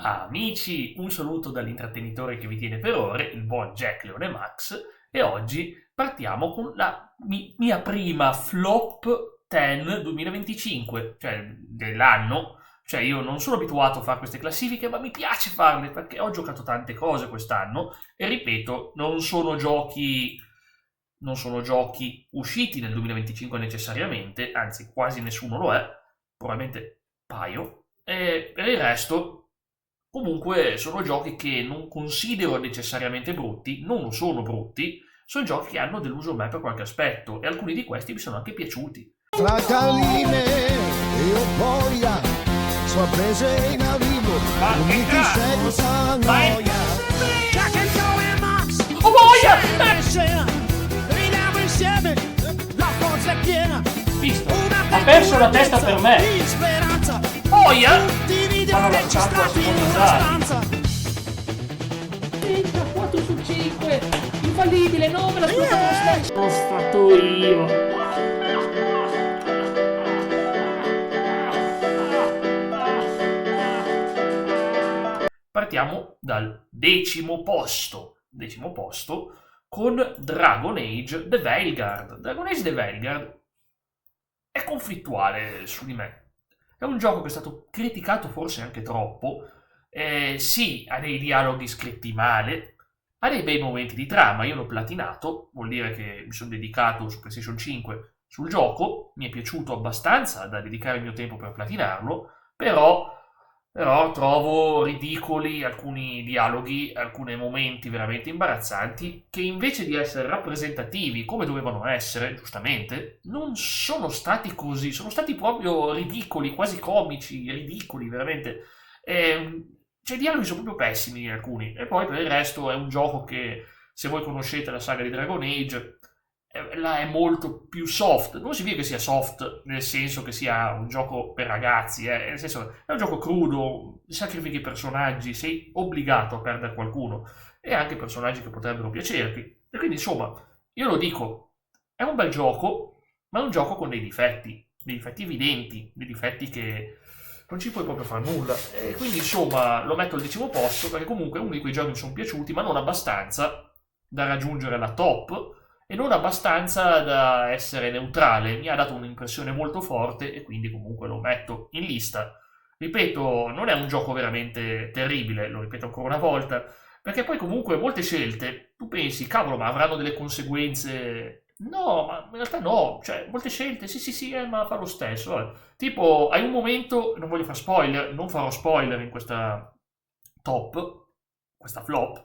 Amici, un saluto dall'intrattenitore che vi tiene per ore, il buon Jack Leone Max, e oggi partiamo con la mia prima flop 10 2025, cioè dell'anno. Cioè io non sono abituato a fare queste classifiche, ma mi piace farle perché ho giocato tante cose quest'anno e ripeto, non sono giochi usciti nel 2025 necessariamente, anzi quasi nessuno lo è, probabilmente paio, e per il resto comunque sono giochi che non considero necessariamente brutti, non lo sono brutti, sono giochi che hanno deluso me per qualche aspetto e alcuni di questi mi sono anche piaciuti. Fra Caline io boia, sono prese in arrivo, Ma che uniti cazzo? senza Ma è- noia. Jack and Joey Max. Oh boia! La forza è piena. Visto? Ha perso la testa per me. Di speranza. Boia! Tutti Ma non l'ha registrati fatto in una ascoltare. stanza. 4 su 5, infallibile, no, me l'ascoltavo lo stesso. Sono stato io. Partiamo dal decimo posto con Dragon Age The Veilguard. Dragon Age The Veilguard è conflittuale su di me. È un gioco che è stato criticato forse anche troppo. Sì, ha dei dialoghi scritti male, ha dei bei momenti di trama. Io l'ho platinato, vuol dire che mi sono dedicato su PlayStation 5 sul gioco. Mi è piaciuto abbastanza da dedicare il mio tempo per platinarlo, però trovo ridicoli alcuni dialoghi, alcuni momenti veramente imbarazzanti che invece di essere rappresentativi come dovevano essere, giustamente, non sono stati così, sono stati proprio ridicoli, quasi comici, ridicoli, veramente. Cioè, i dialoghi sono proprio pessimi alcuni, e poi per il resto è un gioco che, se voi conoscete la saga di Dragon Age, là è molto più soft. Non si vede che sia soft nel senso che sia un gioco per ragazzi, nel senso è un gioco crudo, sacrifichi i personaggi, sei obbligato a perdere qualcuno e anche personaggi che potrebbero piacerti. E quindi insomma, io lo dico, è un bel gioco, ma è un gioco con dei difetti evidenti, dei difetti che non ci puoi proprio fare nulla. E quindi insomma lo metto al decimo posto perché comunque è uno di quei giochi che mi sono piaciuti, ma non abbastanza da raggiungere la top e non abbastanza da essere neutrale. Mi ha dato un'impressione molto forte e quindi comunque lo metto in lista. Ripeto, non è un gioco veramente terribile, lo ripeto ancora una volta, perché poi comunque molte scelte, tu pensi, cavolo, ma avranno delle conseguenze? No, ma in realtà no, cioè molte scelte, sì, ma fa lo stesso. Vabbè. Tipo, hai un momento, non voglio fare spoiler, non farò spoiler in questa top, questa flop,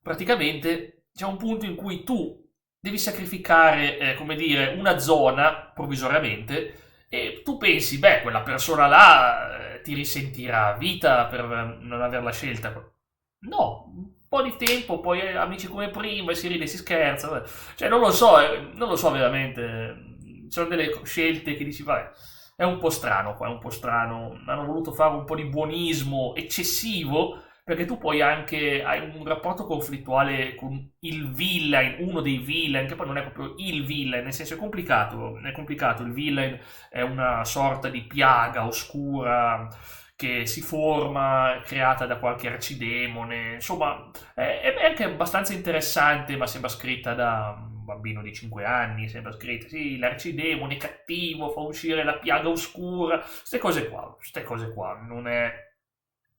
praticamente c'è un punto in cui tu devi sacrificare, come dire, una zona provvisoriamente e tu pensi, beh, quella persona là ti risentirà a vita per non averla scelta. No, un po' di tempo, poi amici come prima, e si ride e si scherza. Vabbè. Cioè, non lo so veramente. Ci sono delle scelte che dici, vabbè, è un po' strano qua, è un po' strano. Hanno voluto fare un po' di buonismo eccessivo perché tu poi anche hai un rapporto conflittuale con il villain, uno dei villain, che poi non è proprio il villain, nel senso è complicato, il villain è una sorta di piaga oscura che si forma, creata da qualche arcidemone, insomma è anche abbastanza interessante, ma sembra scritta da un bambino di 5 anni, sembra scritta, sì, l'arcidemone è cattivo, fa uscire la piaga oscura, queste cose qua, non è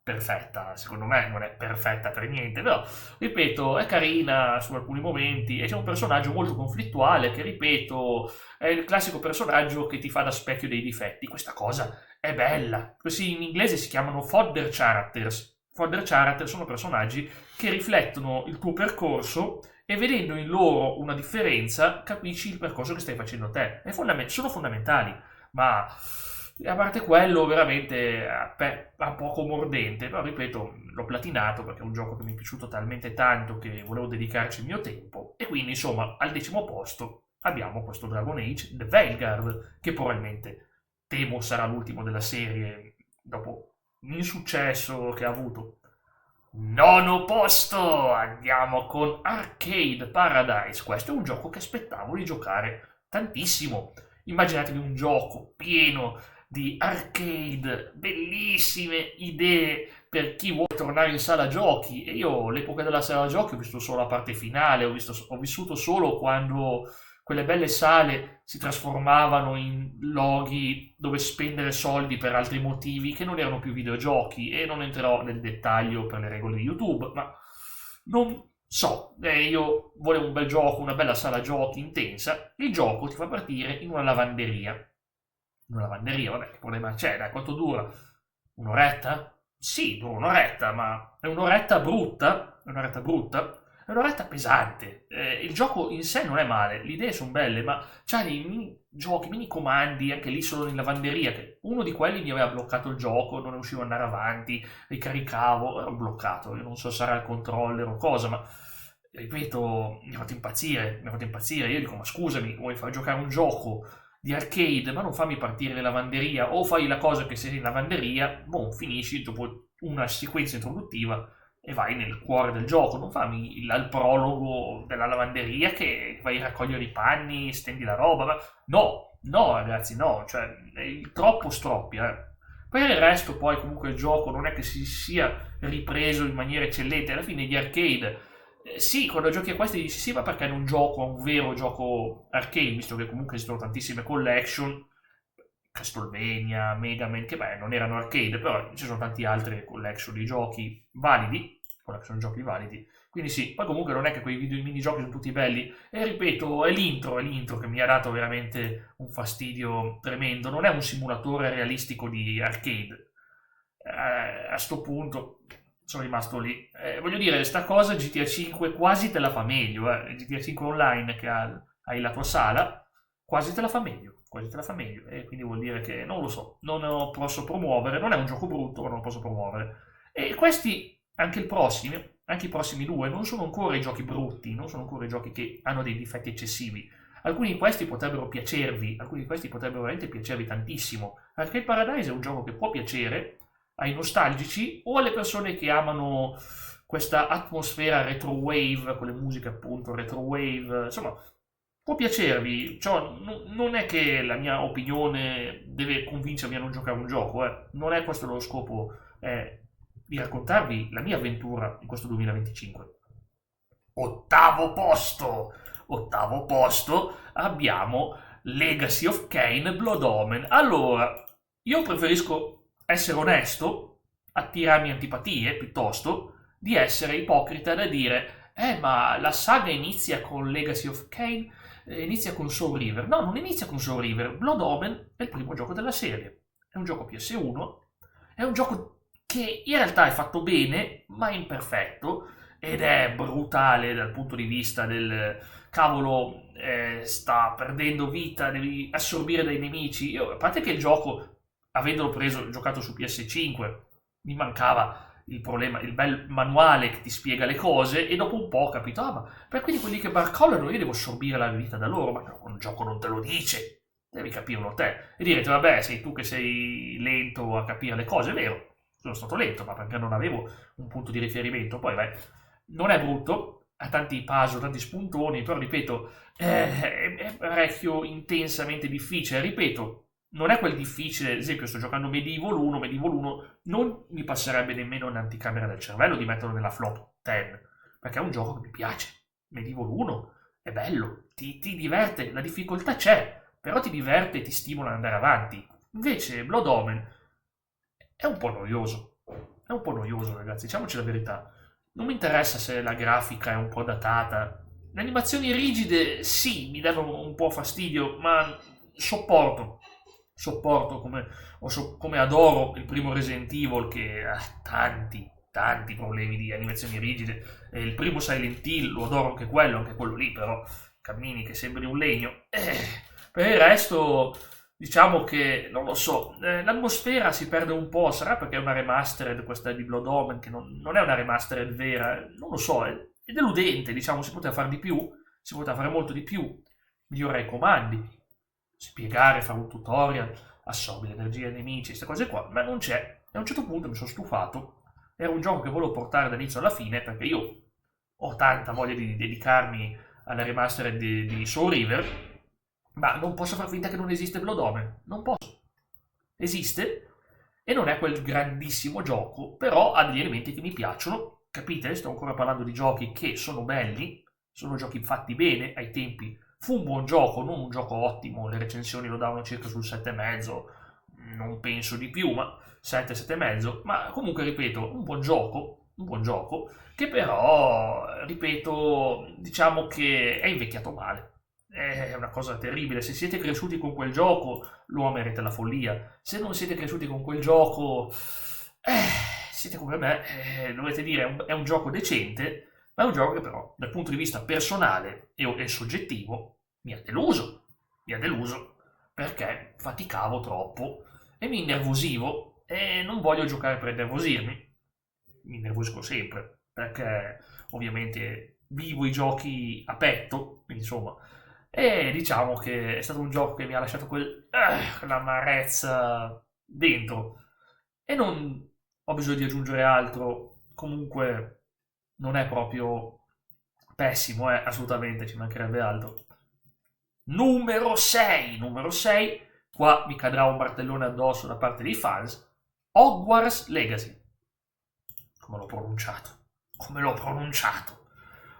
perfetta, secondo me non è perfetta per niente, però ripeto è carina su alcuni momenti e c'è un personaggio molto conflittuale che ripeto è il classico personaggio che ti fa da specchio dei difetti. Questa cosa è bella, così in inglese si chiamano fodder characters. Fodder characters sono personaggi che riflettono il tuo percorso e vedendo in loro una differenza capisci il percorso che stai facendo te. Sono fondamentali, ma a parte quello veramente a poco mordente, però ripeto l'ho platinato perché è un gioco che mi è piaciuto talmente tanto che volevo dedicarci il mio tempo e quindi insomma al decimo posto abbiamo questo Dragon Age The Veilguard che probabilmente temo sarà l'ultimo della serie dopo l'insuccesso che ha avuto. Nono posto andiamo con Arcade Paradise. Questo è un gioco che aspettavo di giocare tantissimo. Immaginatevi un gioco pieno di arcade, bellissime idee per chi vuole tornare in sala giochi. E io l'epoca della sala giochi ho visto solo la parte finale, ho vissuto solo quando quelle belle sale si trasformavano in luoghi dove spendere soldi per altri motivi che non erano più videogiochi, e non entrerò nel dettaglio per le regole di YouTube, ma non so, io volevo un bel gioco, una bella sala giochi intensa. Il gioco ti fa partire in una lavanderia. In una lavanderia, vabbè, che problema c'è? Dai, quanto dura? Un'oretta? Sì, dura un'oretta, ma è un'oretta brutta? È un'oretta brutta? È un'oretta pesante. Il gioco in sé non è male, le idee sono belle, ma c'ha dei mini giochi, mini comandi, anche lì solo in lavanderia, che uno di quelli mi aveva bloccato il gioco, non riuscivo ad andare avanti, ricaricavo, ero bloccato. Io non so se sarà il controller o cosa, ma ripeto, mi ha fatto impazzire. Io dico, ma scusami, vuoi far giocare un gioco di arcade, ma non fammi partire in lavanderia, o fai la cosa che sei in lavanderia, boh, finisci dopo una sequenza introduttiva e vai nel cuore del gioco. Non fammi il prologo della lavanderia che vai a raccogliere i panni, stendi la roba, ma no ragazzi, no, cioè è troppo stroppia. Per il resto poi comunque il gioco non è che si sia ripreso in maniera eccellente. Alla fine gli arcade, sì, quando giochi a questi dici sì, ma perché non gioco a un vero gioco arcade, visto che comunque esistono tantissime collection, Castlevania, Mega Man, che beh, non erano arcade, però ci sono tanti altri collection di giochi validi, quindi sì. Poi comunque non è che quei minigiochi sono tutti belli, e ripeto, è l'intro che mi ha dato veramente un fastidio tremendo. Non è un simulatore realistico di arcade. A sto punto sono rimasto lì. Voglio dire, sta cosa GTA 5 quasi te la fa meglio, GTA 5 online che hai la tua sala, quasi te la fa meglio, e quindi vuol dire che, non lo so, non lo posso promuovere, non è un gioco brutto, ma non lo posso promuovere. E questi, anche i prossimi due, non sono ancora i giochi brutti, non sono ancora i giochi che hanno dei difetti eccessivi. Alcuni di questi potrebbero veramente piacervi tantissimo. Arcade Paradise è un gioco che può piacere ai nostalgici o alle persone che amano questa atmosfera retrowave, con le musiche appunto retrowave, insomma, può piacervi. Cioè, non è che la mia opinione deve convincermi a non giocare un gioco, non è questo lo scopo, di raccontarvi la mia avventura in questo 2025. Ottavo posto abbiamo Legacy of Kain Blood Omen. Allora, io preferisco essere onesto, attirarmi antipatie, piuttosto di essere ipocrita da dire ma la saga inizia con Legacy of Kain, inizia con Soul River. No, non inizia con Soul River. Blood Omen è il primo gioco della serie, è un gioco PS1, è un gioco che in realtà è fatto bene, ma è imperfetto, ed è brutale dal punto di vista del cavolo, sta perdendo vita, devi assorbire dai nemici. Io, a parte che il gioco, avendolo giocato su PS5, mi mancava il problema, il bel manuale che ti spiega le cose, e dopo un po' ho capito, ma per quindi quelli che barcollano io devo assorbire la vita da loro, ma no, un gioco non te lo dice, devi capirlo te. E direte, vabbè, sei tu che sei lento a capire le cose, è vero, sono stato lento, ma perché non avevo un punto di riferimento. Poi non è brutto, ha tanti puzzle, tanti spuntoni, però ripeto, è parecchio intensamente difficile. Ripeto, non è quel difficile, ad esempio sto giocando Medieval 1, non mi passerebbe nemmeno un'anticamera del cervello di metterlo nella flop 10, perché è un gioco che mi piace. Medieval 1 è bello, ti diverte, la difficoltà c'è, però ti diverte e ti stimola ad andare avanti. Invece Blood Omen è un po' noioso, ragazzi, diciamoci la verità. Non mi interessa se la grafica è un po' datata, le animazioni rigide sì, mi danno un po' fastidio, ma sopporto come adoro il primo Resident Evil, che ha tanti problemi di animazioni rigide, e il primo Silent Hill lo adoro anche quello lì però cammini che sembri un legno. Per il resto diciamo che non lo so, l'atmosfera si perde un po', sarà perché è una remastered questa di Blood Omen, che non è una remastered vera, non lo so, è deludente, diciamo. Si poteva fare di più, si poteva fare molto di più, migliorare i comandi, spiegare, fare un tutorial, assorbi l'energia dei nemici, queste cose qua, ma non c'è. E a un certo punto mi sono stufato. Era un gioco che volevo portare dall'inizio alla fine, perché io ho tanta voglia di dedicarmi alla remastered di Soul River, ma non posso far finta che non esiste Blood Omen, non posso. esiste e non è quel grandissimo gioco, però ha degli elementi che mi piacciono, capite? Sto ancora parlando di giochi che sono belli, sono giochi fatti bene ai tempi. Fu un buon gioco, non un gioco ottimo, le recensioni lo davano circa sul 7,5, non penso di più, ma 7, 7,5, ma comunque ripeto, un buon gioco, che però, ripeto, diciamo che è invecchiato male. È una cosa terribile. Se siete cresciuti con quel gioco, lo amerete alla follia. Se non siete cresciuti con quel gioco, siete come me, dovete dire, è un gioco decente, ma è un gioco che però, dal punto di vista personale e soggettivo, mi ha deluso, perché faticavo troppo e mi innervosivo e non voglio giocare per innervosirmi. Mi innervosisco sempre, perché ovviamente vivo i giochi a petto, quindi insomma, e diciamo che è stato un gioco che mi ha lasciato quell'amarezza dentro e non ho bisogno di aggiungere altro. Comunque non è proprio pessimo, assolutamente, ci mancherebbe altro. Numero 6, qua mi cadrà un martellone addosso da parte dei fans. Hogwarts Legacy. Come l'ho pronunciato?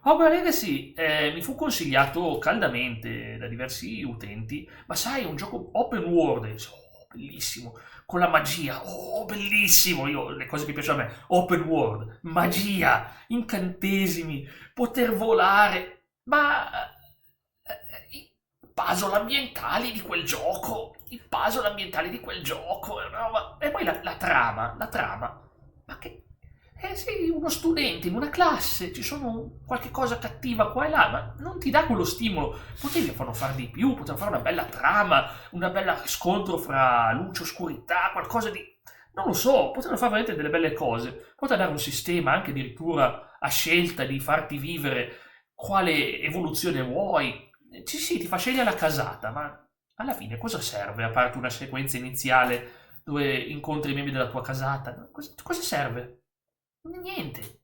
Hogwarts Legacy mi fu consigliato caldamente da diversi utenti, ma sai, è un gioco open world, bellissimo, con la magia, bellissimo, le cose che piacciono a me, open world, magia, incantesimi, poter volare, ma i puzzle ambientali di quel gioco, e poi la trama, ma che... sei uno studente in una classe, ci sono qualche cosa cattiva qua e là, ma non ti dà quello stimolo. Potevi farlo fare di più, potevano fare una bella trama, una bella scontro fra luce e oscurità, qualcosa di... non lo so, potevano fare veramente delle belle cose. Potevano dare un sistema anche addirittura a scelta di farti vivere quale evoluzione vuoi. Sì, ti fa scegliere la casata, ma alla fine cosa serve, a parte una sequenza iniziale dove incontri i membri della tua casata? Cosa serve? Niente.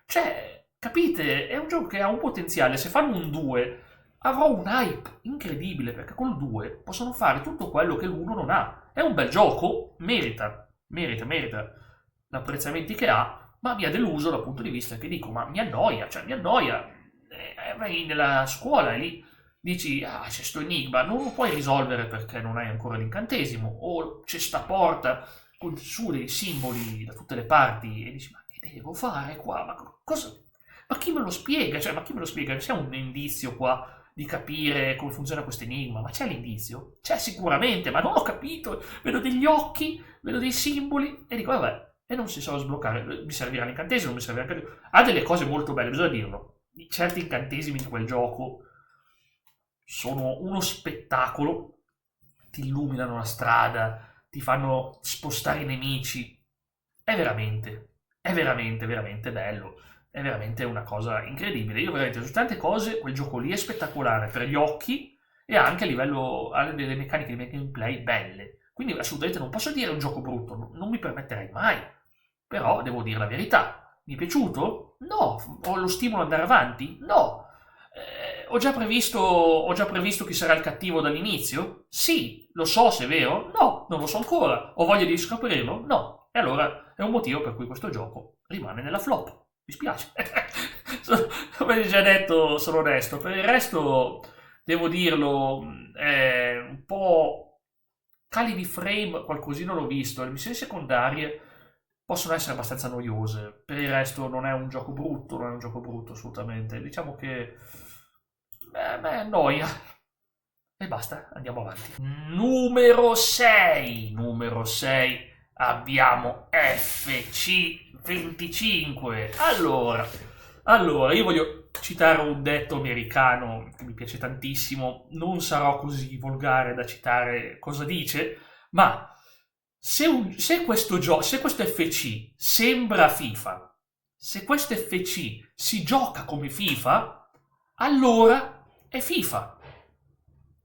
Cioè, capite? È un gioco che ha un potenziale. Se fanno un 2 avrò un hype incredibile, perché col 2 possono fare tutto quello che l'1 non ha. È un bel gioco, merita gli apprezzamenti che ha, ma mi ha deluso dal punto di vista che dico, ma mi annoia. Vai nella scuola e lì dici, c'è sto enigma, non lo puoi risolvere perché non hai ancora l'incantesimo, o c'è sta porta con su dei simboli da tutte le parti e dici, ma che devo fare qua? Ma chi me lo spiega? C'è un indizio qua di capire come funziona questo enigma? Ma c'è l'indizio? C'è sicuramente, ma non ho capito. Vedo degli occhi, vedo dei simboli e dico, vabbè, e non si sa sbloccare. Mi servirà l'incantesimo, non mi servirà l'incantesimo. Ha delle cose molto belle, bisogna dirlo. Certi incantesimi di quel gioco sono uno spettacolo, ti illuminano la strada, ti fanno spostare i nemici. È veramente bello. È veramente una cosa incredibile. Io veramente su tante cose quel gioco lì è spettacolare per gli occhi e anche a livello ha delle meccaniche di gameplay belle. Quindi assolutamente non posso dire un gioco brutto, non mi permetterei mai. Però devo dire la verità. Mi è piaciuto? No. Ho lo stimolo ad andare avanti? No. Ho già previsto chi sarà il cattivo dall'inizio? Sì. Lo so se è vero? No, non lo so ancora. Ho voglia di scoprirlo? No. E allora è un motivo per cui questo gioco rimane nella flop. Mi spiace. Come già detto, sono onesto. Per il resto, devo dirlo, è un po' cali di frame, qualcosina l'ho visto. Le missioni secondarie possono essere abbastanza noiose. Per il resto non è un gioco brutto, assolutamente. Diciamo che noia. E basta, andiamo avanti. Numero 6 abbiamo FC25. Allora, io voglio citare un detto americano che mi piace tantissimo. Non sarò così volgare da citare cosa dice, ma se questo FC sembra FIFA, se questo FC si gioca come FIFA, allora è FIFA.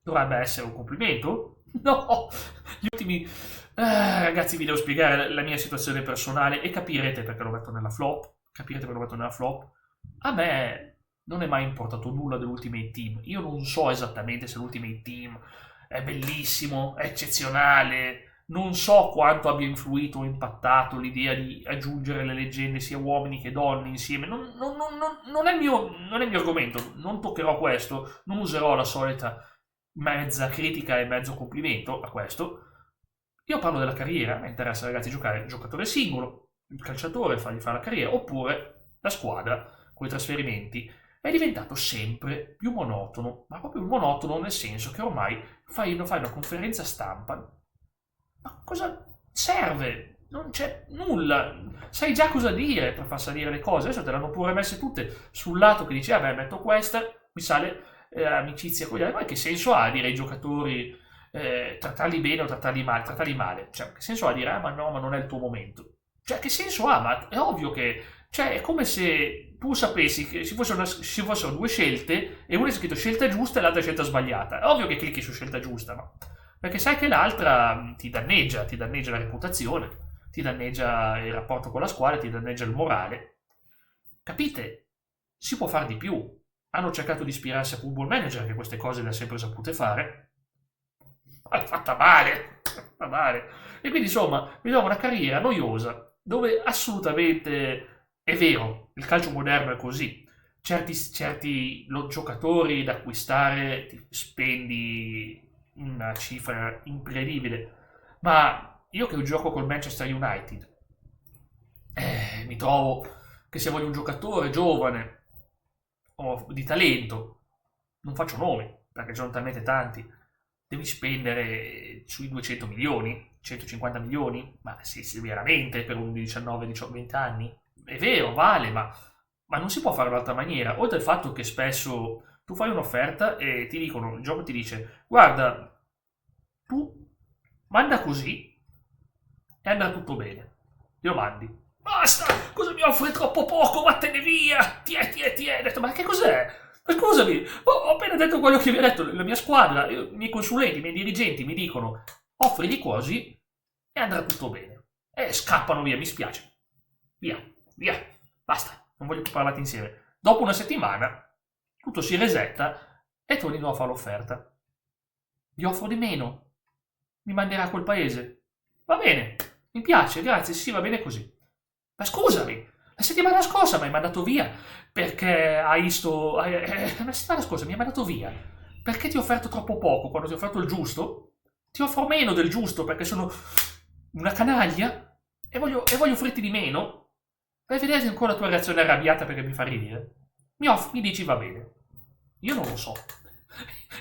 Dovrebbe essere un complimento? No! Gli ultimi... ragazzi, vi devo spiegare la mia situazione personale e capirete perché lo metto nella flop. A me non è mai importato nulla dell'Ultimate Team. Io non so esattamente se l'Ultimate Team è bellissimo, è eccezionale, Non so quanto abbia influito o impattato l'idea di aggiungere le leggende sia uomini che donne insieme. Non è il mio argomento, non toccherò questo, non userò la solita mezza critica e mezzo complimento a questo. Io parlo della carriera, mi interessa ragazzi giocare il giocatore singolo, il calciatore fargli fare la carriera, oppure la squadra con i trasferimenti. È diventato sempre più monotono, ma proprio monotono nel senso che ormai fai una conferenza stampa. Ma cosa serve? Non c'è nulla. Sai già cosa dire per far salire le cose. Adesso te le hanno pure messe tutte sul lato che dice, vabbè, metto questa, mi sale amicizia con gli altri. Ma che senso ha dire ai giocatori trattarli bene o trattarli male? Trattarli male. Cioè, che senso ha dire, ma no, ma non è il tuo momento? Cioè, che senso ha? Ma è ovvio che... Cioè, è come se tu sapessi che ci fossero due scelte e una è scritto scelta giusta e l'altra scelta sbagliata. È ovvio che clicchi su scelta giusta, ma... Perché sai che l'altra ti danneggia la reputazione, ti danneggia il rapporto con la squadra, ti danneggia il morale. Capite? Si può fare di più. Hanno cercato di ispirarsi a Football Manager, che queste cose le ha sempre sapute fare. Ma è fatta male. E quindi insomma, mi trovo una carriera noiosa, dove assolutamente è vero, il calcio moderno è così. Certi giocatori da acquistare ti spendi una cifra incredibile, ma io che gioco col Manchester United mi trovo che se voglio un giocatore giovane o di talento, non faccio nomi perché sono talmente tanti, devi spendere sui 200 milioni, 150 milioni, ma sì, veramente per un 19, 18, 20 anni è vero, vale, ma non si può fare in un'altra maniera, oltre al fatto che spesso tu fai un'offerta e ti dicono, il gioco ti dice, guarda, tu manda così e andrà tutto bene. Io mandi. Basta, cosa mi offri troppo poco, vattene via, ti è. Ho detto, ma che cos'è? Ma scusami, ho appena detto quello che mi ha detto la mia squadra, i miei consulenti, i miei dirigenti mi dicono, offrigli così e andrà tutto bene. E scappano via, mi spiace. Via, basta, non voglio più parlarti insieme. Dopo una settimana tutto si resetta e torni di nuovo a fare l'offerta. Gli offro di meno. Mi manderà a quel paese. Va bene, mi piace, grazie, sì, va bene così. Ma scusami, la settimana scorsa mi hai mandato via perché hai visto... La settimana scorsa mi hai mandato via perché ti ho offerto troppo poco quando ti ho offerto il giusto? Ti offro meno del giusto perché sono una canaglia e voglio offrirti di meno? Vai a vedere ancora la tua reazione arrabbiata perché mi fa ridere. Mi dici va bene. Io non lo so.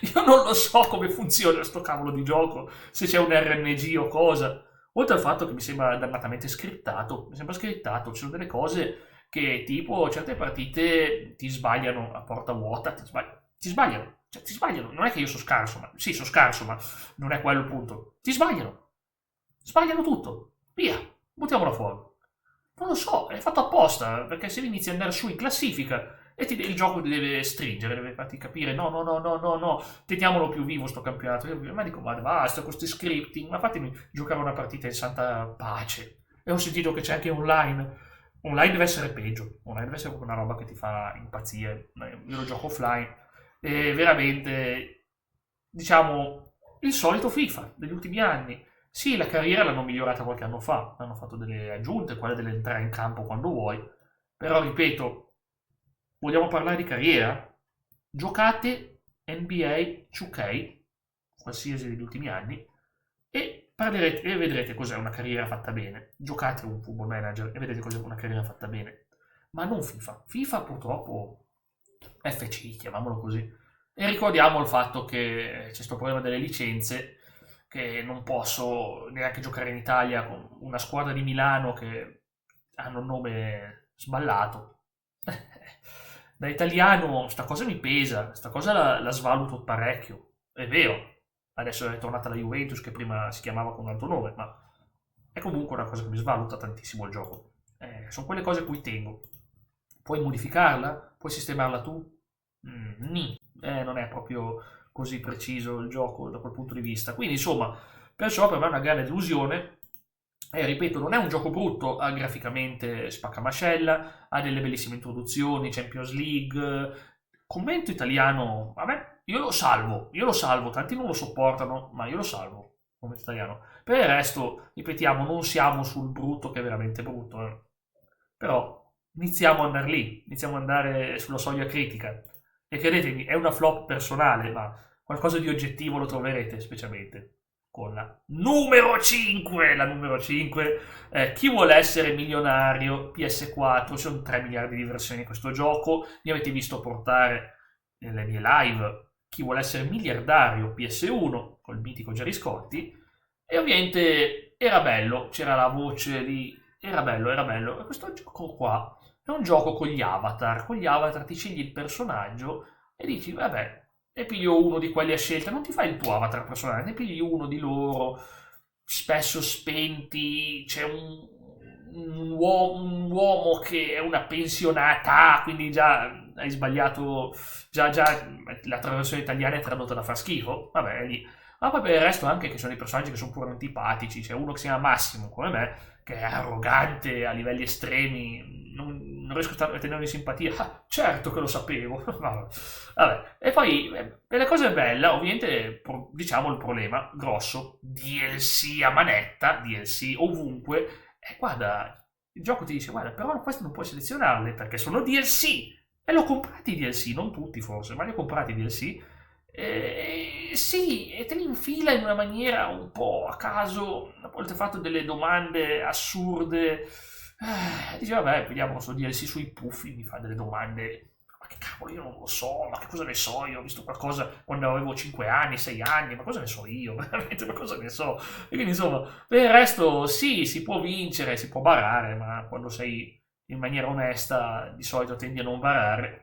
Io non lo so come funziona sto cavolo di gioco, se c'è un RNG o cosa. Oltre al fatto che mi sembra dannatamente scriptato, ci sono delle cose che tipo certe partite ti sbagliano a porta vuota, ti sbagliano. Non è che io sono scarso, ma non è quello il punto. Ti sbagliano tutto. Via, buttiamola fuori. Non lo so, è fatto apposta, perché se inizi a andare su in classifica e il gioco ti deve stringere, deve farti capire no, teniamolo più vivo sto campionato. Ma dico, ma basta con questi scripting, ma fatemi giocare una partita in santa pace. E ho sentito che c'è anche online. Online deve essere peggio, online deve essere proprio una roba che ti fa impazzire. Io lo gioco offline e veramente, diciamo, il solito FIFA degli ultimi anni. Sì, la carriera l'hanno migliorata qualche anno fa, hanno fatto delle aggiunte, quelle dell'entrare in campo quando vuoi, però ripeto, vogliamo parlare di carriera? Giocate NBA 2K, qualsiasi degli ultimi anni, e vedrete cos'è una carriera fatta bene. Giocate un Football Manager e vedete cos'è una carriera fatta bene, ma non FIFA. FIFA purtroppo FC, chiamiamolo così. E ricordiamo il fatto che c'è questo problema delle licenze, che non posso neanche giocare in Italia con una squadra di Milano che hanno un nome sballato. Da italiano sta cosa mi pesa, sta cosa la svaluto parecchio. È vero, adesso è tornata la Juventus che prima si chiamava con un altro nome, ma è comunque una cosa che mi svaluta tantissimo il gioco. Sono quelle cose a cui tengo. Puoi modificarla? Puoi sistemarla tu? Non è proprio così preciso il gioco da quel punto di vista. Quindi insomma, perciò per me è una grande delusione. Ripeto, non è un gioco brutto, ha graficamente spaccamascella, ha delle bellissime introduzioni, Champions League, commento italiano, vabbè, io lo salvo, tanti non lo sopportano, ma io lo salvo. commento italiano. Per il resto, ripetiamo, non siamo sul brutto che è veramente brutto, però iniziamo ad andare lì, iniziamo ad andare sulla soglia critica. E credetemi, è una flop personale, ma qualcosa di oggettivo lo troverete, specialmente con la numero 5. La numero 5, chi vuole essere milionario, PS4, ci sono 3 miliardi di versioni di questo gioco, mi avete visto portare nelle mie live chi vuole essere miliardario PS1, col mitico Gerry Scotti, e ovviamente era bello, c'era la voce lì, era bello, e questo gioco qua è un gioco con gli avatar ti scegli il personaggio e dici, vabbè, ne piglio uno di quelli a scelta, non ti fai il tuo avatar personale, ne pigli uno di loro, spesso spenti, c'è un uomo che è una pensionata, quindi già hai sbagliato, già la traduzione italiana è tradotta da far schifo, vabbè, lì. Ma poi per il resto anche che sono dei personaggi che sono pure antipatici, c'è uno che si chiama Massimo, come me, che è arrogante a livelli estremi, non riesco a tenerlo in simpatia. Ah, certo che lo sapevo. Vabbè. E poi, per le cose belle, ovviamente, diciamo il problema grosso, DLC a manetta, DLC ovunque, guarda, il gioco ti dice, guarda, però questo non puoi selezionarle perché sono DLC. E l'ho comprati i DLC, non tutti forse, ma li ho comprati i DLC. Sì, e te li infila in una maniera un po' a caso, a volte ha fatto delle domande assurde, dice vabbè, vediamo questo DLC sui puffi, mi fa delle domande, ma che cavolo, io non lo so, ma che cosa ne so io, ho visto qualcosa quando avevo 5 anni, 6 anni, ma cosa ne so io, veramente, ma cosa ne so, e quindi insomma, per il resto sì, si può vincere, si può barare, ma quando sei in maniera onesta di solito tendi a non barare,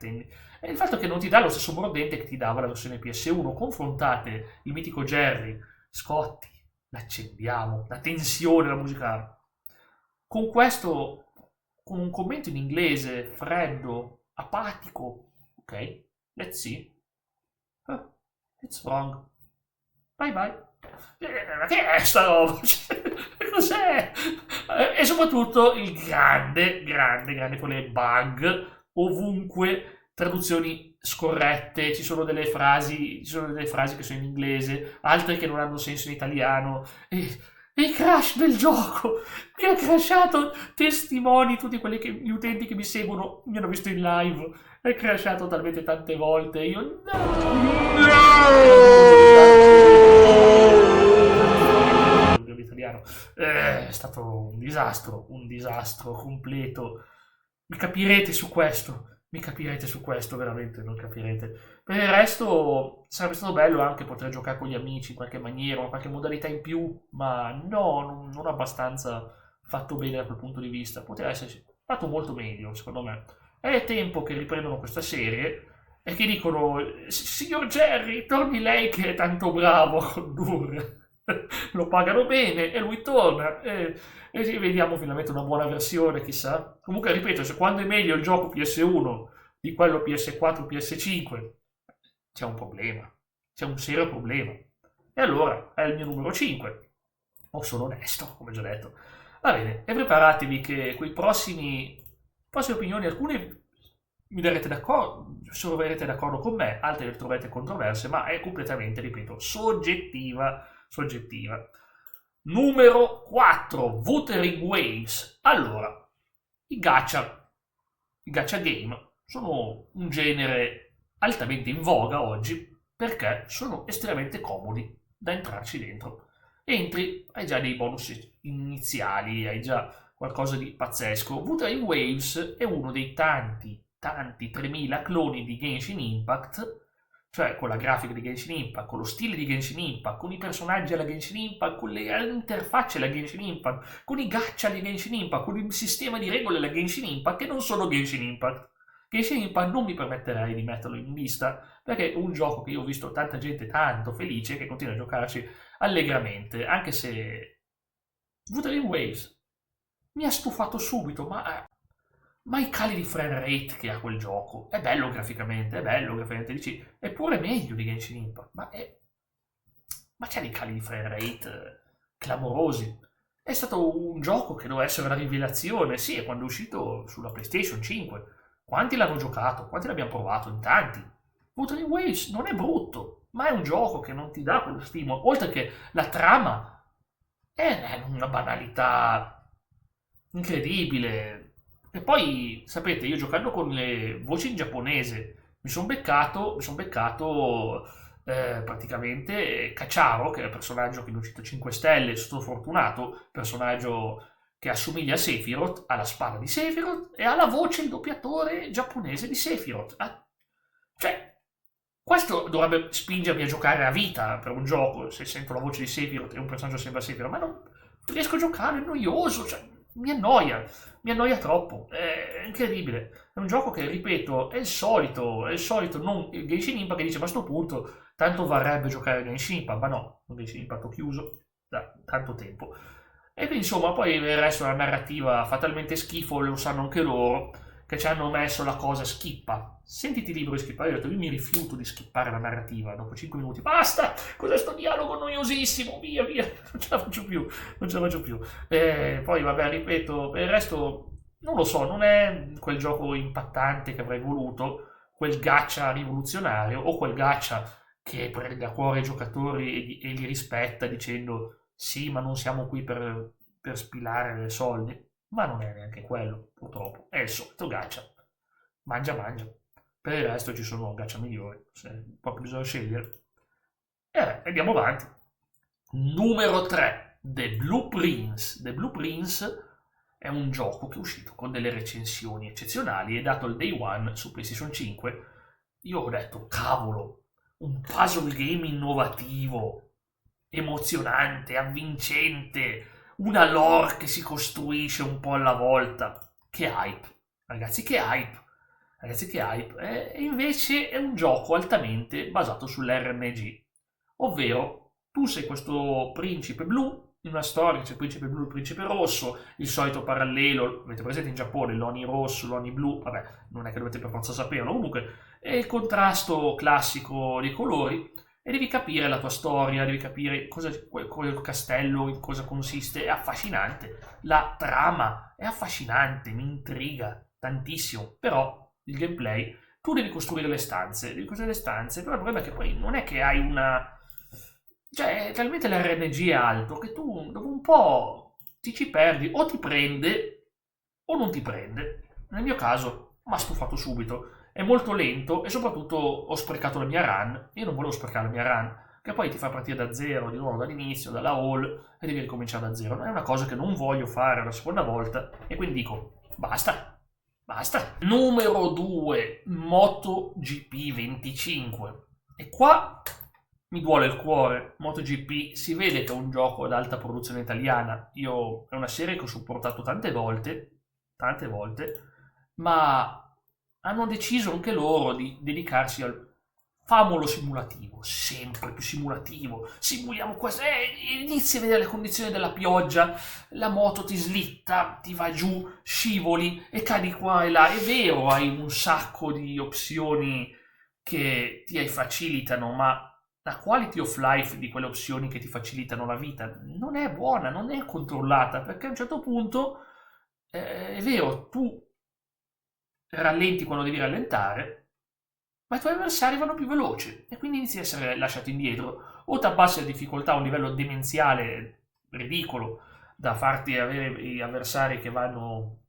e il fatto che non ti dà lo stesso mordente che ti dava la versione PS1. Confrontate il mitico Gerry Scotti, l'accendiamo, la tensione, la musica. Con questo, con un commento in inglese, freddo, apatico, ok, let's see. It's wrong. Bye bye. Ma che è sta roba? Cos'è? E soprattutto il grande con le bug ovunque, traduzioni scorrette, ci sono delle frasi che sono in inglese, altre che non hanno senso in italiano, e il crash del gioco mi ha crashato. Testimoni tutti gli utenti che mi seguono, mi hanno visto in live, è crashato talmente tante volte, io italiano, è stato un disastro completo. Mi capirete su questo, veramente, non capirete. Per il resto sarebbe stato bello anche poter giocare con gli amici in qualche maniera, in qualche modalità in più, ma no, non abbastanza fatto bene da quel punto di vista. Poteva essere fatto molto meglio, secondo me. È tempo che riprendono questa serie e che dicono, signor Gerry, torni lei che è tanto bravo a condurre. Lo pagano bene e lui torna e vediamo finalmente una buona versione, chissà. Comunque ripeto, se quando è meglio il gioco PS1 di quello PS4 PS5 c'è un problema, c'è un serio problema, e allora è il mio numero 5. Sono onesto, come già detto. Va bene, e preparatevi che quei prossime opinioni, alcune mi darete d'accordo, se troverete d'accordo con me, altre le troverete controverse, ma è completamente, ripeto, soggettiva. Numero 4, Wuthering Waves. Allora, i gacha game sono un genere altamente in voga oggi perché sono estremamente comodi da entrarci dentro. Entri, hai già dei bonus iniziali, hai già qualcosa di pazzesco. Wuthering Waves è uno dei tanti 3000 cloni di Genshin Impact, cioè con la grafica di Genshin Impact, con lo stile di Genshin Impact, con i personaggi alla Genshin Impact, con le interfacce alla Genshin Impact, con i gacha di Genshin Impact, con il sistema di regole alla Genshin Impact, che non sono Genshin Impact. Genshin Impact non mi permetterei di metterlo in lista, perché è un gioco che io ho visto tanta gente tanto felice che continua a giocarci allegramente, anche se Wuthering Waves mi ha stufato subito, ma i cali di frame rate che ha quel gioco, è bello graficamente, dici, è pure meglio di Genshin Impact, ma c'è dei cali di frame rate clamorosi. È stato un gioco che doveva essere una rivelazione, sì, è quando è uscito sulla PlayStation 5. Quanti l'hanno giocato? Quanti l'abbiamo provato? In tanti. Wuthering Waves non è brutto, ma è un gioco che non ti dà quello stimolo, oltre che la trama è una banalità incredibile. E poi, sapete, io giocando con le voci in giapponese mi son beccato praticamente Cacciaro, che è il personaggio che mi è uscito 5 stelle, sono fortunato, personaggio che assomiglia a Sephiroth, ha la spada di Sephiroth e ha la voce il doppiatore giapponese di Sephiroth. Cioè, questo dovrebbe spingermi a giocare a vita per un gioco, se sento la voce di Sephiroth e un personaggio sembra Sephiroth, ma non riesco a giocare, è noioso, cioè, mi annoia troppo, è incredibile. È un gioco che, ripeto, è il solito, non il Genshin Impact che dice, ma a sto punto, tanto varrebbe giocare a Genshin Impact, ma no, il Genshin Impact ho chiuso da tanto tempo. E quindi insomma, poi il resto della narrativa fa talmente schifo, lo sanno anche loro, che ci hanno messo la cosa skippa. Sentiti libero di skippare. Io ho detto, io mi rifiuto di skippare la narrativa dopo 5 minuti. Basta! Cos'è sto dialogo noiosissimo? Via, via! Non ce la faccio più. Non ce la faccio più. Poi, vabbè, ripeto, per il resto, non lo so, non è quel gioco impattante che avrei voluto, quel gacha rivoluzionario, o quel gacha che prende a cuore i giocatori e li rispetta dicendo sì, ma non siamo qui per spilare soldi. Ma non è neanche quello, purtroppo. È il solito gacha. Mangia, mangia. Per il resto ci sono gacha migliori, se proprio bisogna scegliere. Andiamo avanti. Numero 3, The Blue Prince. The Blue Prince è un gioco che è uscito con delle recensioni eccezionali e dato il day one su PlayStation 5, io ho detto, cavolo, un puzzle game innovativo, emozionante, avvincente, una lore che si costruisce un po' alla volta. Che hype, ragazzi, che hype. Ragazzi, che hype. E invece è un gioco altamente basato sull'RNG. Ovvero, tu sei questo principe blu, in una storia c'è il principe blu e il principe rosso, il solito parallelo, avete presente in Giappone, l'Oni rosso, l'Oni blu, vabbè, non è che dovete per forza saperlo, comunque è il contrasto classico dei colori, e devi capire la tua storia, devi capire quel castello, in cosa consiste, è affascinante, la trama è affascinante, mi intriga tantissimo, però il gameplay, tu devi costruire le stanze, però il problema è che poi non è che hai una... Cioè, talmente l'RNG è alto che tu dopo un po' ti ci perdi, o ti prende o non ti prende. Nel mio caso mi ha stufato subito, è molto lento e soprattutto ho sprecato la mia run. Io non volevo sprecare la mia run, che poi ti fa partire da zero, di nuovo dall'inizio, dalla hall, e devi ricominciare da zero. È una cosa che non voglio fare la seconda volta, e quindi dico, basta. Numero 2, MotoGP 25. E qua mi duole il cuore. MotoGP si vede che è un gioco ad alta produzione italiana. È una serie che ho supportato tante volte, ma hanno deciso anche loro di dedicarsi al famolo simulativo, sempre più simulativo. Simuliamo questo, inizi a vedere le condizioni della pioggia, la moto ti slitta, ti va giù, scivoli e cadi qua e là. È vero, hai un sacco di opzioni che ti facilitano, ma la quality of life di quelle opzioni che ti facilitano la vita non è buona, non è controllata, perché a un certo punto è vero, tu rallenti quando devi rallentare, ma i tuoi avversari vanno più veloci e quindi inizi a essere lasciato indietro, o ti abbassi la difficoltà a un livello demenziale ridicolo da farti avere gli avversari che vanno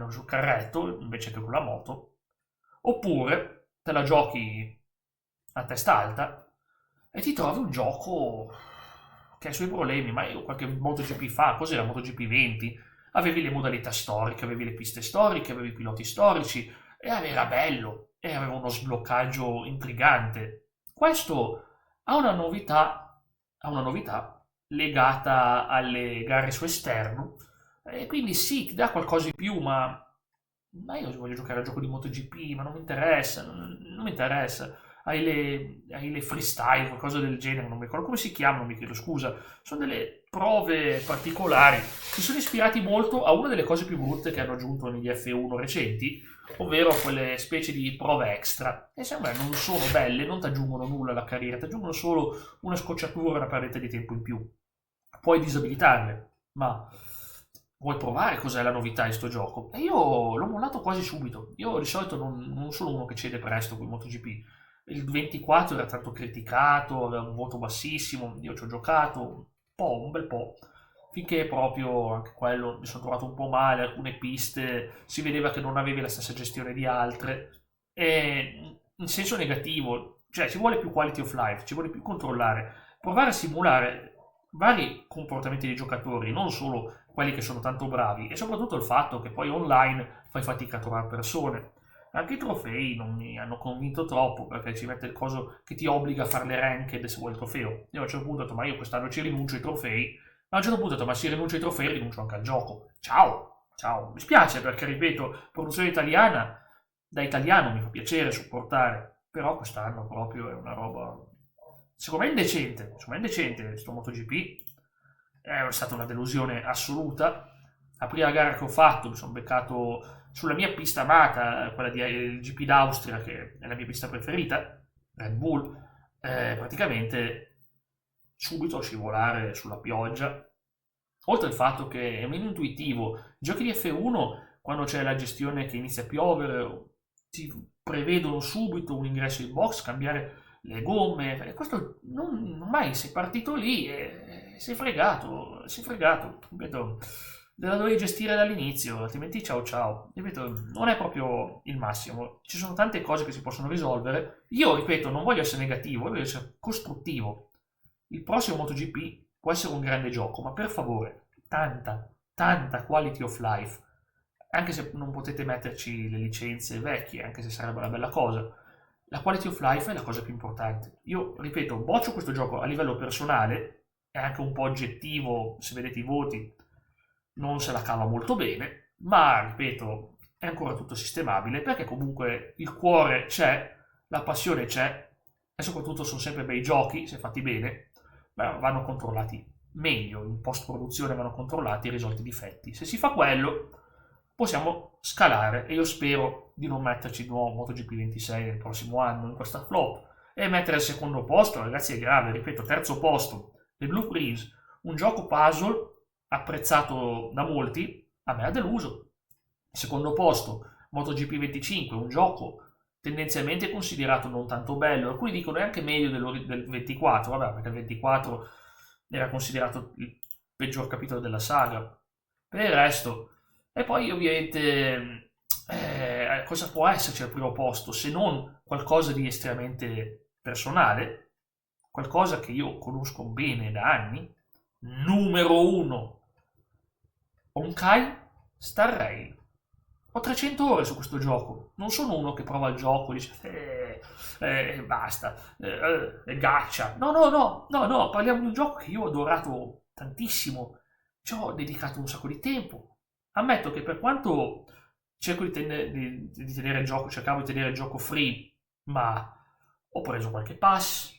sul carretto invece che con la moto, oppure te la giochi a testa alta e ti trovi un gioco che ha i suoi problemi. Ma io qualche MotoGP fa, cos'era MotoGP 20? Avevi le modalità storiche, avevi le piste storiche, avevi i piloti storici, e era bello, e aveva uno sbloccaggio intrigante. Questo ha una novità legata alle gare su esterno, e quindi sì, ti dà qualcosa in più, ma io voglio giocare al gioco di MotoGP, ma non mi interessa. Hai le freestyle, qualcosa del genere, non mi ricordo come si chiamano, mi chiedo scusa. Sono delle prove particolari. Mi sono ispirati molto a una delle cose più brutte che hanno aggiunto negli F1 recenti, ovvero quelle specie di prove extra. E secondo me non sono belle, non ti aggiungono nulla alla carriera, ti aggiungono solo una scocciatura e una perdita di tempo in più. Puoi disabilitarle, ma vuoi provare cos'è la novità di sto gioco? E io l'ho mollato quasi subito. Io di solito non sono uno che cede presto con MotoGP. Il 24 era tanto criticato, aveva un voto bassissimo, io ci ho giocato un bel po', finché proprio anche quello mi sono trovato un po' male, alcune piste si vedeva che non avevi la stessa gestione di altre, e in senso negativo, cioè ci vuole più quality of life, ci vuole più controllare, provare a simulare vari comportamenti dei giocatori, non solo quelli che sono tanto bravi, e soprattutto il fatto che poi online fai fatica a trovare persone. Anche i trofei non mi hanno convinto troppo, perché ci mette il coso che ti obbliga a fare le ranked se vuoi il trofeo. Io a un certo punto ho detto, ma io quest'anno ci rinuncio ai trofei. Ma a un certo punto ho detto, ma se rinuncio ai trofei rinuncio anche al gioco. Ciao. Mi spiace perché, ripeto, produzione italiana, da italiano mi fa piacere supportare, però quest'anno proprio è una roba, secondo me indecente, questo MotoGP è stata una delusione assoluta. La prima gara che ho fatto mi sono beccato sulla mia pista amata, quella del GP d'Austria, che è la mia pista preferita, Red Bull, praticamente subito a scivolare sulla pioggia. Oltre al fatto che è meno intuitivo, i giochi di F1, quando c'è la gestione che inizia a piovere, ti prevedono subito un ingresso in box, cambiare le gomme, e questo non mai, sei partito lì e sei fregato, ripeto, la dovevi gestire dall'inizio, altrimenti ciao, ripeto, non è proprio il massimo, ci sono tante cose che si possono risolvere, io ripeto, non voglio essere negativo, voglio essere costruttivo, il prossimo MotoGP può essere un grande gioco, ma per favore, tanta quality of life, anche se non potete metterci le licenze vecchie, anche se sarebbe una bella cosa, la quality of life è la cosa più importante. Io, ripeto, boccio questo gioco a livello personale, è anche un po' oggettivo, se vedete i voti, non se la cava molto bene, ma, ripeto, è ancora tutto sistemabile, perché comunque il cuore c'è, la passione c'è, e soprattutto sono sempre bei giochi, se fatti bene, vanno controllati meglio, in post-produzione vanno controllati e risolti i difetti. Se si fa quello, possiamo scalare, e io spero di non metterci di nuovo MotoGP 26 nel prossimo anno in questa flop, e mettere al secondo posto, ragazzi, è grave, ripeto, terzo posto, The Blue Prince, un gioco puzzle apprezzato da molti, a me ha deluso. Secondo posto, MotoGP 25, un gioco tendenzialmente considerato non tanto bello, alcuni dicono è anche meglio del 24, vabbè, perché il 24 era considerato il peggior capitolo della saga. Per il resto, e poi ovviamente cosa può esserci al primo posto se non qualcosa di estremamente personale, qualcosa che io conosco bene da anni, numero 1, Honkai Star Rail. Ho 300 ore su questo gioco, non sono uno che prova il gioco e dice basta, gaccia. No, parliamo di un gioco che io ho adorato tantissimo, ci ho dedicato un sacco di tempo. Ammetto che per quanto cerco di tenere il gioco, cercavo di tenere il gioco free, ma ho preso qualche pass,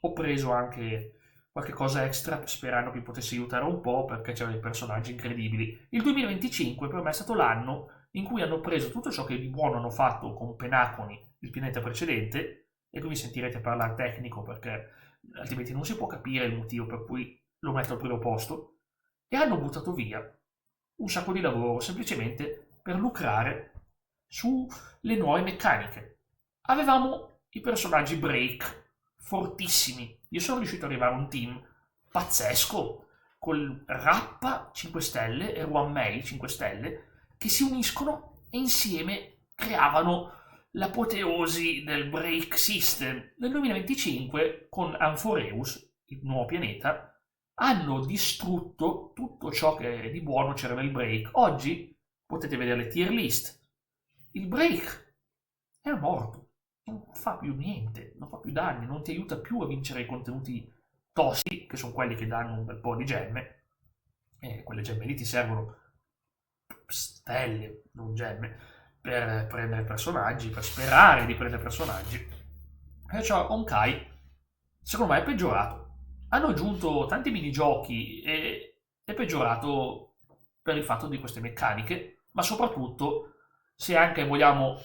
ho preso anche qualche cosa extra sperando che potesse aiutare un po', perché c'erano dei personaggi incredibili. Il 2025 per me è stato l'anno in cui hanno preso tutto ciò che di buono hanno fatto con Penacony, il pianeta precedente, e qui mi sentirete parlare tecnico perché altrimenti non si può capire il motivo per cui lo metto al primo posto, e hanno buttato via un sacco di lavoro semplicemente per lucrare sulle nuove meccaniche. Avevamo i personaggi break fortissimi, io sono riuscito ad arrivare a un team pazzesco con Rappa 5 stelle e Juan May 5 stelle che si uniscono e insieme creavano l'apoteosi del break system. Nel 2025 con Amphoreus, il nuovo pianeta, hanno distrutto tutto ciò che di buono c'era nel break. Oggi potete vedere le tier list, il break è morto, non fa più niente, non fa più danni, non ti aiuta più a vincere i contenuti tossici, che sono quelli che danno un bel po' di gemme, e quelle gemme lì ti servono stelle, non gemme, per prendere personaggi, per sperare di prendere personaggi. Perciò Honkai secondo me è peggiorato. Hanno aggiunto tanti minigiochi e è peggiorato per il fatto di queste meccaniche, ma soprattutto se anche vogliamo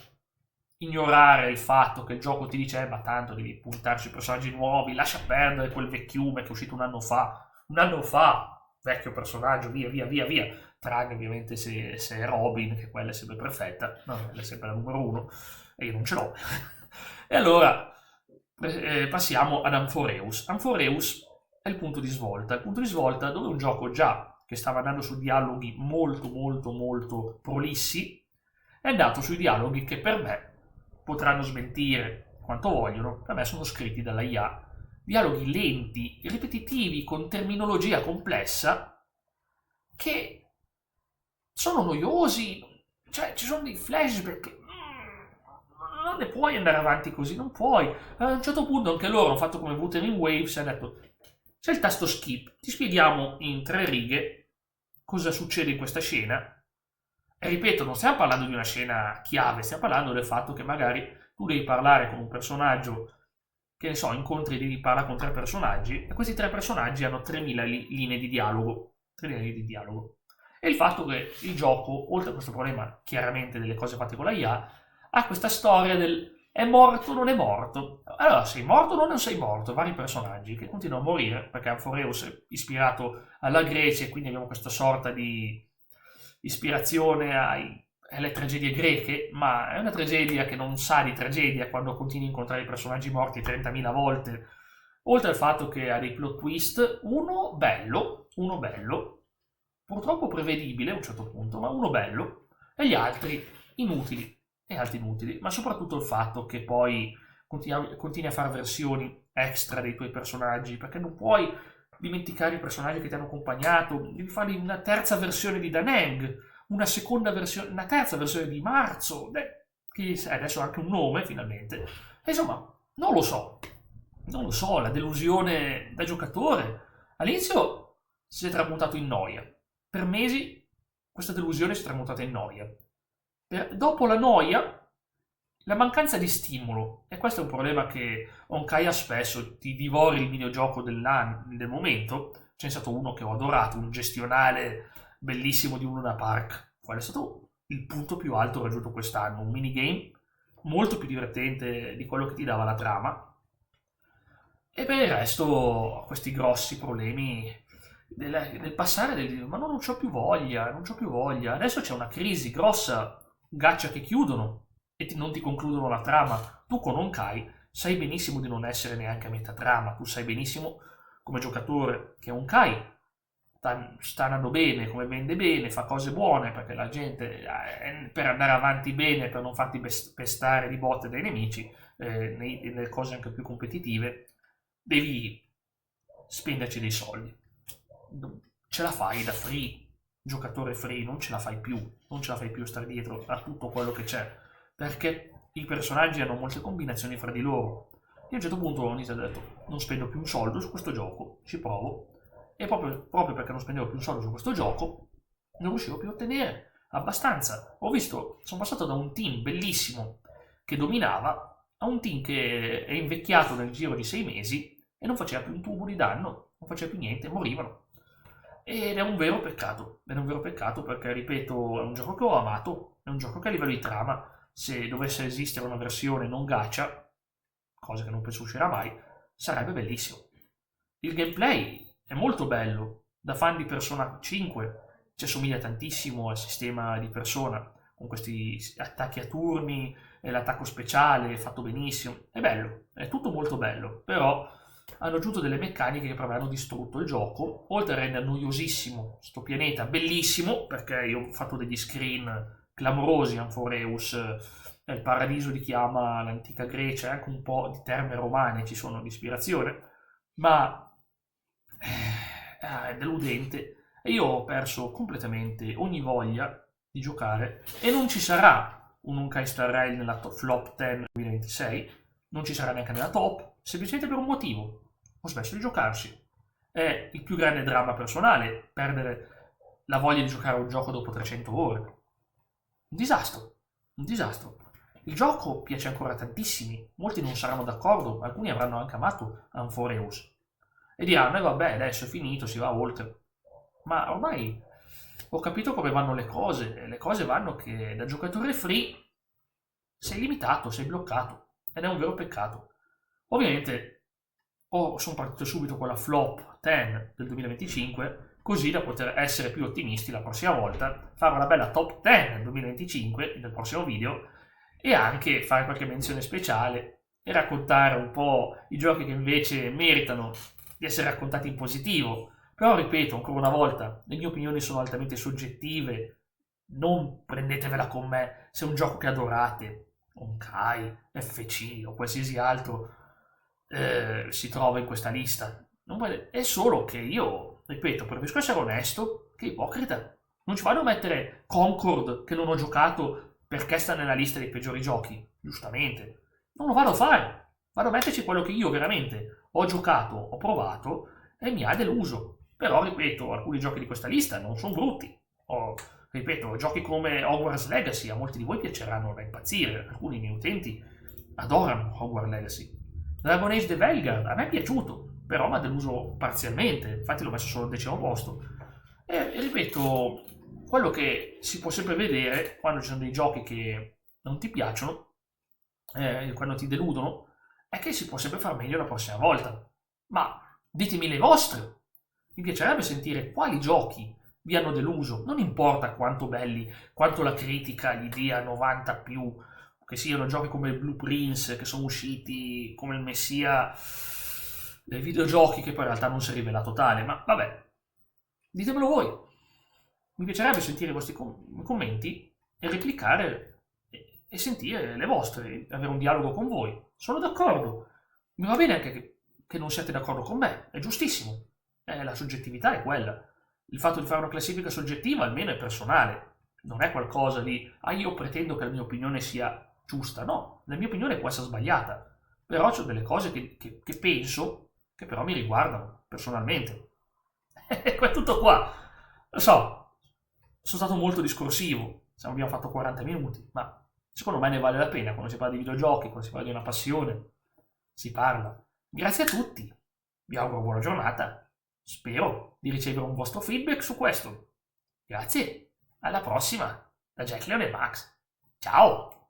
ignorare il fatto che il gioco ti dice ma tanto devi puntare sui personaggi nuovi, lascia perdere quel vecchiume che è uscito un anno fa, vecchio personaggio, via, tranne ovviamente se è Robin, che quella è sempre perfetta, no, quella è sempre la numero 1 e io non ce l'ho. E allora passiamo ad Amphoreus. Amphoreus è il punto di svolta dove un gioco già che stava andando su dialoghi molto molto molto prolissi è andato sui dialoghi che per me potranno smentire quanto vogliono, per me sono scritti dalla IA, dialoghi lenti, ripetitivi, con terminologia complessa che sono noiosi, cioè ci sono dei flashback, non ne puoi andare avanti così, non puoi. A un certo punto anche loro hanno fatto come Wuthering Waves e hanno detto c'è il tasto skip, ti spieghiamo in 3 righe cosa succede in questa scena. E ripeto, non stiamo parlando di una scena chiave, stiamo parlando del fatto che magari tu devi parlare con un personaggio, che ne so, incontri, devi parlare con 3 personaggi e questi 3 personaggi hanno 3000 linee di dialogo. 3000 linee di dialogo. E il fatto che il gioco, oltre a questo problema chiaramente delle cose fatte con la IA, ha questa storia del è morto o non è morto. Allora, sei morto o non sei morto? Vari personaggi che continuano a morire, perché Amphoreus è ispirato alla Grecia e quindi abbiamo questa sorta di ispirazione alle tragedie greche, ma è una tragedia che non sa di tragedia quando continui a incontrare i personaggi morti 30.000 volte. Oltre al fatto che ha dei plot twist, uno bello, purtroppo prevedibile a un certo punto, ma uno bello, e gli altri inutili. E altri inutili, ma soprattutto il fatto che poi continui a fare versioni extra dei tuoi personaggi, perché non puoi dimenticare i personaggi che ti hanno accompagnato, devi fare una terza versione di Daneng, una terza versione di Marzo, che adesso ha anche un nome finalmente. E insomma, non lo so, la delusione da giocatore all'inizio si è tramutato in noia, per mesi questa delusione si è tramutata in noia. Dopo la noia, la mancanza di stimolo, e questo è un problema che Honkai ha spesso, ti divori il videogioco del momento. C'è stato uno che ho adorato, un gestionale bellissimo di un Luna Park, qual è stato il punto più alto raggiunto quest'anno, un minigame molto più divertente di quello che ti dava la trama, e per il resto questi grossi problemi del passare ma non c'ho più voglia, adesso c'è una crisi grossa, gaccia che chiudono e non ti concludono la trama. Tu con Honkai sai benissimo di non essere neanche a metà trama, tu sai benissimo come giocatore che Honkai sta andando bene, come vende bene, fa cose buone, perché la gente per andare avanti bene, per non farti pestare di botte dai nemici, nelle cose anche più competitive devi spenderci dei soldi. Ce la fai da free, giocatore free, non ce la fai più stare dietro a tutto quello che c'è, perché i personaggi hanno molte combinazioni fra di loro. Io a un certo punto ho iniziato e ho detto non spendo più un soldo su questo gioco, ci provo, e proprio perché non spendevo più un soldo su questo gioco non riuscivo più a ottenere abbastanza. Sono passato da un team bellissimo che dominava a un team che è invecchiato nel giro di 6 mesi e non faceva più un tubo di danno, non faceva più niente, morivano. Ed è un vero peccato, perché, ripeto, è un gioco che ho amato, è un gioco che a livello di trama, se dovesse esistere una versione non gacha, cosa che non penso uscirà mai, sarebbe bellissimo. Il gameplay è molto bello, da fan di Persona 5 ci assomiglia tantissimo al sistema di Persona, con questi attacchi a turni e l'attacco speciale fatto benissimo, è bello, è tutto molto bello, però hanno aggiunto delle meccaniche che proprio hanno distrutto il gioco, oltre a rendere noiosissimo sto pianeta, bellissimo, perché io ho fatto degli screen clamorosi. Amphoreus è il paradiso di chi ama l'antica Grecia, anche un po' di terme romane ci sono di ispirazione, ma è deludente e io ho perso completamente ogni voglia di giocare, e non ci sarà un Honkai Star Rail nella Flop 10 2026, non ci sarà neanche nella top, semplicemente per un motivo: ho smesso di giocarci. È il più grande dramma personale perdere la voglia di giocare a un gioco dopo 300 ore. Un disastro. Il gioco piace ancora a tantissimi, molti non saranno d'accordo, alcuni avranno anche amato Amphoreus e diranno vabbè, adesso è finito, si va oltre. Ma ormai ho capito come vanno le cose vanno che da giocatore free sei limitato, sei bloccato, ed è un vero peccato. Ovviamente sono partito subito con la flop 10 del 2025, così da poter essere più ottimisti la prossima volta, fare una bella top 10 del 2025 nel prossimo video e anche fare qualche menzione speciale e raccontare un po' i giochi che invece meritano di essere raccontati in positivo. Però ripeto ancora una volta, le mie opinioni sono altamente soggettive, non prendetevela con me se un gioco che adorate, Honkai, FC o qualsiasi altro si trova in questa lista. È solo che io, ripeto, preferisco essere onesto che ipocrita. Non ci vado a mettere Concord che non ho giocato perché sta nella lista dei peggiori giochi, giustamente. Non lo vado a fare. Vado a metterci quello che io veramente ho giocato, ho provato e mi ha deluso. Però, ripeto, alcuni giochi di questa lista non sono brutti. Ripeto, giochi come Hogwarts Legacy a molti di voi piaceranno da impazzire. Alcuni miei utenti adorano Hogwarts Legacy. Dragon Age The Veilguard a me è piaciuto, però mi ha deluso parzialmente. Infatti l'ho messo solo al 10° posto. E ripeto, quello che si può sempre vedere quando ci sono dei giochi che non ti piacciono, quando ti deludono, è che si può sempre far meglio la prossima volta. Ma ditemi le vostre. Mi piacerebbe sentire quali giochi vi hanno deluso. Non importa quanto belli, quanto la critica gli dia 90 più, che siano giochi come il Blue Prince che sono usciti come il messia dei videogiochi, che poi in realtà non si è rivelato tale, ma vabbè, ditemelo voi. Mi piacerebbe sentire i vostri commenti e replicare e sentire le vostre, avere un dialogo con voi. Sono d'accordo. Mi va bene anche che non siate d'accordo con me, è giustissimo. La soggettività è quella. Il fatto di fare una classifica soggettiva almeno è personale. Non è qualcosa di io pretendo che la mia opinione sia giusta. No, la mia opinione può essere sbagliata. Però c'ho delle cose che penso che però mi riguardano personalmente. È tutto qua. Lo so, sono stato molto discorsivo. Abbiamo fatto 40 minuti, ma secondo me ne vale la pena. Quando si parla di videogiochi, quando si parla di una passione, si parla. Grazie a tutti. Vi auguro buona giornata. Spero di ricevere un vostro feedback su questo. Grazie. Alla prossima. Da Jack Leon e Max. Ciao.